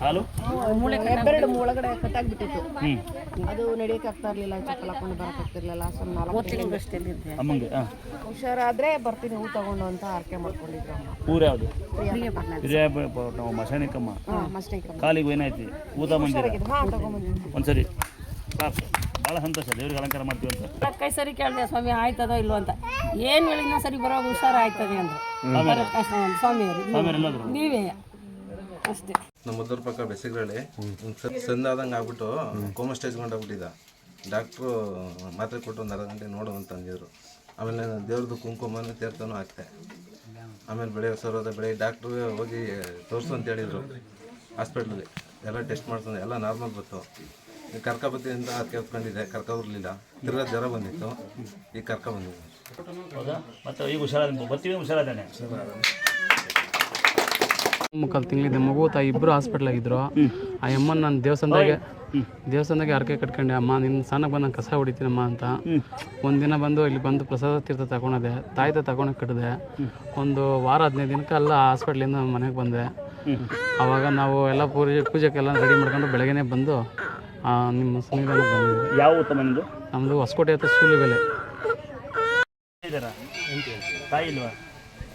ಹಾಲು ಹೆಬ್ಬೆರಡು ಒಳಗಡೆ ಕಟ್ಟಾಗ್ಬಿಟ್ಟಿತ್ತು. ಅದು ನಡೆಯಕ್ಕೆ ಆಗ್ತಾ ಇರ್ಲಿಲ್ಲ, ಚಪ್ಪಲ್ ಹಾಕೊಂಡು ಬರಕ್ ಆಗ್ತಿರ್ಲಿಲ್ಲ. ಅಮ್ಮಂಗೆ ಹುಷಾರಾದ್ರೆ ಬರ್ತೀನಿ ಹೂ ತಗೊಂಡು ಅಂತ ಆರ್ಕೆ ಮಾಡ್ಕೊಂಡಿದ್ರು ಅಮ್ಮ. ಊರು ಯಾವುದು? ಮಸಾಣಿಕಮ್ಮ. ಕಾಲಿಗೆ ಏನಾಯ್ತು? ಊತ ಮಂದಿರ ಒಂದ್ಸರಿ ಸಾಕು. ಭಾಳ ಸಂತೋಷ. ದೇವ್ರಿಗೆ ಅಲಂಕಾರ ಮಾಡ್ತೀವಿ ಅಂತ ಕೈ ಸರಿ ಕೇಳಿದೆ ಸ್ವಾಮಿ ಆಯ್ತದೋ ಇಲ್ವೋ ಅಂತ. ಏನು ಹೇಳಿ ಇನ್ನೂ ಸರಿ ಬರೋ ಹುಷಾರು ಆಯ್ತದೆ ಅಂದ್ರೆ ಸ್ವಾಮಿಯವರು ನೀವೇ ಅಷ್ಟೇ. ನಮ್ಮ ಉತ್ತರ ಪಕ್ಕ ಬೆಸಗ್ರಳ್ಳಿ ಸಂದಾದಂಗೆ ಆಗ್ಬಿಟ್ಟು ಕೋಮ ಸ್ಟೇಜ್ಕೊಂಡು ಹೋಗ್ಬಿಟ್ಟಿದ್ದ. ಡಾಕ್ಟ್ರು ಮಾತ್ರೆ ಕೊಟ್ಟು ಒಂದು ಅರ್ಧ ಗಂಟೆ ನೋಡು ಅಂತ ಅಂದಿದ್ರು. ಆಮೇಲೆ ದೇವ್ರದ್ದು ಕುಂಕುಮನೂ ತೀರ್ಥನೂ ಹಾಕ್ತೆ. ಆಮೇಲೆ ಬೆಳಗ್ಗೆ ಡಾಕ್ಟ್ರು ಹೋಗಿ ತೋರಿಸು ಅಂತ ಹೇಳಿದರು ಹಾಸ್ಪಿಟ್ಲಲ್ಲಿ. ಎಲ್ಲ ಟೆಸ್ಟ್ ಮಾಡ್ಕೊಂಡು ಎಲ್ಲ ನಾರ್ಮಲ್ ಬಂತು. ಕರ್ಕೊಬತ್ತಿ ಅಂತ ಅದಕ್ಕೆ ಹೊತ್ಕೊಂಡಿದ್ದೆ, ಕರ್ಕೊಬರ್ಲಿಲ್ಲ. ತಿರ್ಗಾ ಜ್ವರ ಬಂದಿತ್ತು, ಈಗ ಬಂದಿದ್ದೆ. ಹೌದಾ? ಮತ್ತು ಈಗ ಬರ್ತೀವಿ ಹುಷಾರಾದಾನೆ. ಮುಕ್ಕಾಲು ತಿಂಗಳಿದೆ ಮಗು ತಾಯಿ ಇಬ್ಬರು ಹಾಸ್ಪಿಟ್ಲಾಗಿದ್ರು. ಆ ಅಮ್ಮನ ನಾನು ದೇವಸ್ಥಾನದಾಗೆ ಹರಕೆ ಕಟ್ಕೊಂಡೆ. ಅಮ್ಮ ನಿನ್ನ ಸ್ನಾನಕ್ಕೆ ಬಂದು ನಾನು ಕಸ ಹೊಡಿತೀನಮ್ಮ ಅಂತ. ಒಂದಿನ ಬಂದು ಇಲ್ಲಿ ಬಂದು ಪ್ರಸಾದ ತೀರ್ಥ ತಗೊಂಡೆ, ತಾಯ್ತ ತಗೊಂಡೋಗಿ ಕಟ್ಟಿದೆ. ಒಂದು ವಾರ 15 ದಿನಕ್ಕೆ ಎಲ್ಲ ಹಾಸ್ಪಿಟ್ಲಿಂದ ಮನೆಗೆ ಬಂದೆ. ಆವಾಗ ನಾವು ಎಲ್ಲ ಪೂಜೆಗೆಲ್ಲ ರೆಡಿ ಮಾಡ್ಕೊಂಡು ಬೆಳಗ್ಗೆನೇ ಬಂದು ನಿಮ್ಮ ಸನ್ನಿಧಾನಕ್ಕೆ ಬಂದಿದ್ವಿ. ಯಾವ ಊಟ ಮನೆಯದು? ನಮ್ಮದು ಹೊಸಕೋಟೆ ಹತ್ರ ಸೂಲಿಬೆಲೆ. ತಾಯಿ ಇಲ್ವಾ?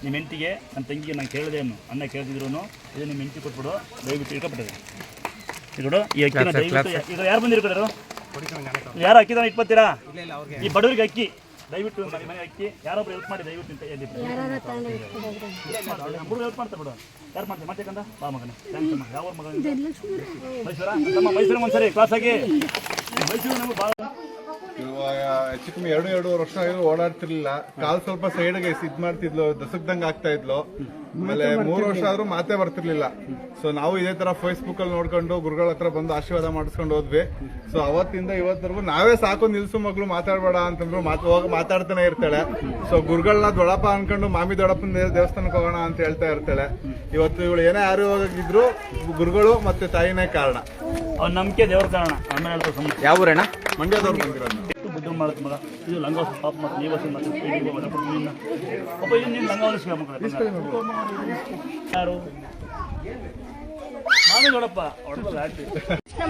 ನಿಮ್ಮ ಹೆಂಡತಿಗೆ ನನ್ನ ತಂಗಿಗೆ ನಾನು ಕೇಳಿದೆ ಅನ್ನ ಕೇಳ್ತಿದ್ರು. ಇದು ನಿಮ್ಮ ಹೆಂಡತಿ ಕೊಟ್ಬಿಡು, ದಯವಿಟ್ಟು ಇಟ್ಕೊಬಿಟ್ಟಿದೆ. ಇದು ಈ ಅಕ್ಕಿನ ದಯವಿಟ್ಟು ಈಗ ಯಾರು ಬಂದಿರ್ಕೊಡರು? ಯಾರು ಅಕ್ಕಿ ತಾನು ಇಟ್ಕೊತೀರಾ? ಈ ಬಡವರಿಗೆ ಅಕ್ಕಿ ದಯವಿಟ್ಟು ಮನೆ ಅಕ್ಕಿ ಯಾರೊಬ್ರು ಹೆಲ್ಪ್ ಮಾಡಿ ದಯವಿಟ್ಟು ಹುಡುಗ ಹೆಲ್ಪ್ ಮಾಡ್ತಾ ಬಿಡು. ಯಾರು ಮಾಡ್ತಾರೆ ಮಾಡ್ಬೇಕಂದ ಬಾ ಮಗನ. ಥ್ಯಾಂಕ್ಸ್ ಅಮ್ಮ. ಯಾವ ಮಗ? ಮೈಸೂರ ನಮ್ಮ ಮೈಸೂರಿಗೆ ಒಂದ್ಸರಿ ಕ್ಲಾಸ್ ಆಗಿ ಮೈಸೂರು ನಮಗೆ ಭಾಳ ಹೆಚ್ಚು ಕಮ್ಮಿ 2-2.5 ವರ್ಷ ಓಡಾಡ್ತಿರ್ಲಿಲ್ಲ. ಕಾಲು ಸ್ವಲ್ಪ ಸೈಡ್ಗೆ ಇದ್ ಮಾಡ್ತಿದ್ಲು, ದಸಕ್ದಂಗೆ ಆಗ್ತಾ ಇದ್ಲು. ಆಮೇಲೆ 3 ವರ್ಷ ಆದ್ರೂ ಮಾತೇ ಬರ್ತಿರ್ಲಿಲ್ಲ. ಸೊ ನಾವು ಇದೇ ತರ ಫೇಸ್ಬುಕ್ ಅಲ್ಲಿ ನೋಡ್ಕೊಂಡು ಗುರುಗಳ ಹತ್ರ ಬಂದು ಆಶೀರ್ವಾದ ಮಾಡಿಸ್ಕೊಂಡು ಹೋದ್ವಿ. ಸೊ ಅವತ್ತಿಂದ ಇವತ್ತರೆಗೂ ನಾವೇ ಸಾಕು ನಿಲ್ಸು ಮಗಳು ಮಾತಾಡ್ಬೇಡ ಅಂತಂದ್ರು ಮಾತಾಡ್ತಾನೆ ಇರ್ತಾಳೆ. ಸೊ ಗುರುಗಳನ್ನ ದೊಡ್ಡಪ್ಪ ಅನ್ಕೊಂಡು ಮಾಮಿ ದೊಡ್ಡಪ್ಪನ ದೇವಸ್ಥಾನಕ್ಕೆ ಹೋಗೋಣ ಅಂತ ಹೇಳ್ತಾ ಇರ್ತಾಳೆ. ಇವತ್ತು ಇವಳು ಏನೇ ಯಾರು ಹೋಗಿದ್ರು ಗುರುಗಳು ಮತ್ತೆ ತಾಯಿನೇ ಕಾರಣ. ಅವ್ನ ನಂಬಿಕೆ ದೇವ್ರ ಕಾರಣ. ಯಾವ ಊರಣ್ಣ? ಮಂಡ್ಯದವ್ರು ಬಂದಿರೋದು. ದುಡ್ಡು ಮಾಡುತ್ತೆ ಮಗ. ಇದು ಲಂಗ ಪಾಪ ಮತ್ತು ನೀವು ಪಾಪ ಇದು ನೀನು ಲಂಗ ಹೊಲಿಸ್ಕೊ ಮಗ. ಯಾರು? ನಾನೇ ದೊಡ್ಡಪ್ಪ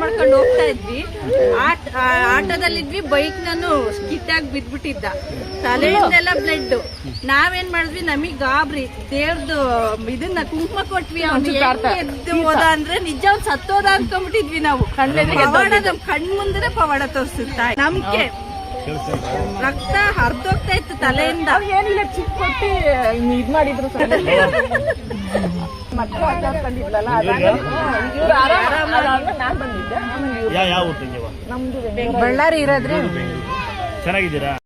ಮಾಡ್ಕೊಂಡು ಹೋಗ್ತಾ ಇದ್ವಿ. ಆಟೋದಲ್ಲಿದ್ವಿ. ಬೈಕ್ ನಾನು ಕಿಟ್ಟಾಗಿ ಬಿದ್ಬಿಟ್ಟಿದ್ದ, ತಲೆಯಿಂದೆಲ್ಲ ಬ್ಲಡ್. ನಾವೇನ್ ಮಾಡಿದ್ವಿ, ನಮಗ್ ಗಾಬ್ರಿ ದೇವ್ರದ್ದು ಇದನ್ನ ಕುಂಕುಮ ಕೊಟ್ವಿ. ಎದ್ದು ಹೋದ ಅಂದ್ರೆ ನಿಜ ಅವ್ನು ಸತ್ತೋದ ಅನ್ಕೊಂಡ್ಬಿಟ್ಟಿದ್ವಿ ನಾವು. ನಮ್ ಕಣ್ ಮುಂದೆ ಪವಾಡ ತೋರಿಸುತ್ತಾ ನಮ್ಗೆ ರಕ್ತ ಹರಿದೋಗ್ತಾ ಇತ್ತು ತಲೆಯಿಂದ. ಏನಿಲ್ಲ ಚಿಕ್ಕ ಕೊಟ್ಟಿ ಇದ್ ಮಾಡಿದ್ರು ನಾನ್ ಬಂದಿದ್ದೆ. ಯಾವ ನಮ್ದು ಬಳ್ಳಾರಿ ಇರೋದ್ರೆ. ಚೆನ್ನಾಗಿದ್ದೀರಾ?